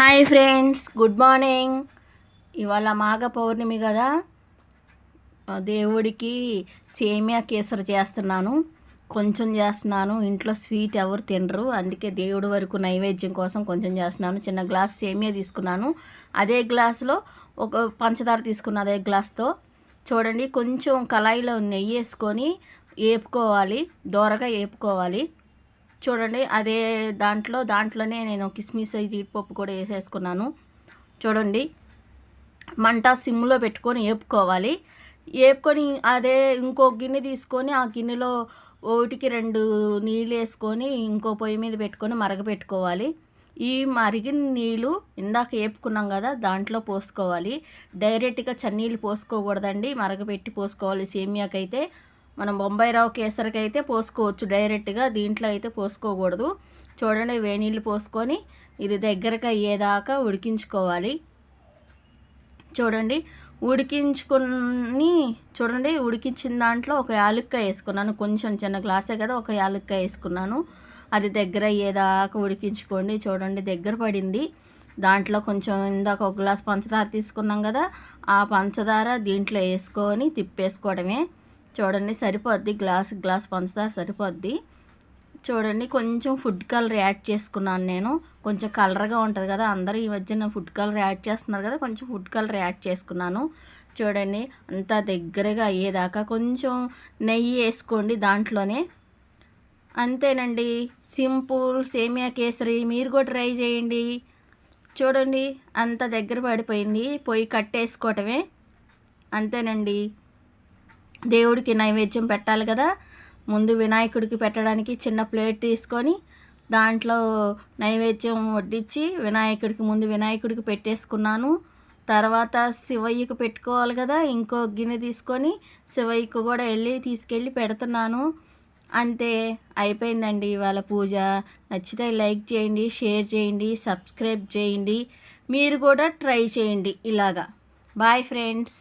Hi friends, good morning. ఇవాళ మాఘ పౌర్ణమి కదా, దేవుడికి సేమియా కేసరి చేస్తున్నాను. కొంచెం చేస్తున్నాను, ఇంట్లో స్వీట్ ఎవరు తినరు, అందుకే దేవుడి వరకు నైవేద్యం కోసం కొంచెం చేస్తున్నాను. చిన్న గ్లాస్ సేమియా తీసుకున్నాను, అదే గ్లాసులో ఒక పంచదార తీసుకున్న అదే గ్లాస్తో. చూడండి, కొంచెం కళాయిలో నెయ్యి వేసుకొని వేపుకోవాలి, దోరగా వేపుకోవాలి. చూడండి, అదే దాంట్లోనే నేను కిస్మిస్ జీడిపప్పు కూడా వేసేసుకున్నాను. చూడండి, మంట సిమ్లో పెట్టుకొని వేపుకోవాలి. వేపుకొని అదే ఇంకో గిన్నె తీసుకొని ఆ గిన్నెలో ఒకటికి 2 నీళ్ళు వేసుకొని ఇంకో పొయ్యి మీద పెట్టుకొని మరగపెట్టుకోవాలి. ఈ మరిగిన నీళ్ళు ఇందాక వేపుకున్నాం కదా, దాంట్లో పోసుకోవాలి. డైరెక్ట్గా చన్నీళ్ళు పోసుకోకూడదండి, మరగపెట్టి పోసుకోవాలి. సేమియాకైతే మనం బొంబాయి రవ్వ కేసరికి అయితే పోసుకోవచ్చు డైరెక్ట్గా, దీంట్లో అయితే పోసుకోకూడదు. చూడండి, వేనీళ్ళు పోసుకొని ఇది దగ్గరకు అయ్యేదాకా ఉడికించుకోవాలి. చూడండి, ఉడికించిన దాంట్లో ఒక యాలక్కాయ వేసుకున్నాను. కొంచెం చిన్న గ్లాసే కదా, ఒక యాలక్కాయ వేసుకున్నాను. అది దగ్గర అయ్యేదాకా ఉడికించుకోండి. చూడండి, దగ్గర పడింది. దాంట్లో కొంచెం ఇందాక ఒక గ్లాస్ పంచదార తీసుకున్నాం కదా, ఆ పంచదార దీంట్లో వేసుకొని తిప్పేసుకోవడమే. చూడండి, సరిపోద్ది, గ్లాస్ పంచదార సరిపోద్ది. చూడండి, కొంచెం ఫుడ్ కలర్ యాడ్ చేసుకున్నాను నేను. కొంచెం కలర్గా ఉంటుంది కదా, అందరూ ఈ మధ్యన ఫుడ్ కలర్ యాడ్ చేస్తున్నారు కదా, కొంచెం ఫుడ్ కలర్ యాడ్ చేసుకున్నాను. చూడండి, అంతా దగ్గరగా అయ్యేదాకా కొంచెం నెయ్యి వేసుకోండి దాంట్లోనే. అంతేనండి, సింపుల్ సేమియా కేసరి. మీరు కూడా ట్రై చేయండి. చూడండి, అంత దగ్గర పడిపోయింది, పొయ్యి కట్టేసుకోవటమే. అంతేనండి, దేవుడికి నైవేద్యం పెట్టాలి కదా, ముందు వినాయకుడికి పెట్టడానికి చిన్న ప్లేట్ తీసుకొని దాంట్లో నైవేద్యం వడ్డించి వినాయకుడికి పెట్టేసుకున్నాను. తర్వాత శివయ్యకు పెట్టుకోవాలి కదా, ఇంకో గిన్నె తీసుకొని శివయ్యకు కూడా తీసుకెళ్ళి పెడుతున్నాను. అంతే, అయిపోయిందండి ఇవాళ పూజ. నచ్చితే లైక్ చేయండి, షేర్ చేయండి, సబ్స్క్రైబ్ చేయండి. మీరు కూడా ట్రై చేయండి ఇలాగా. Boy friends.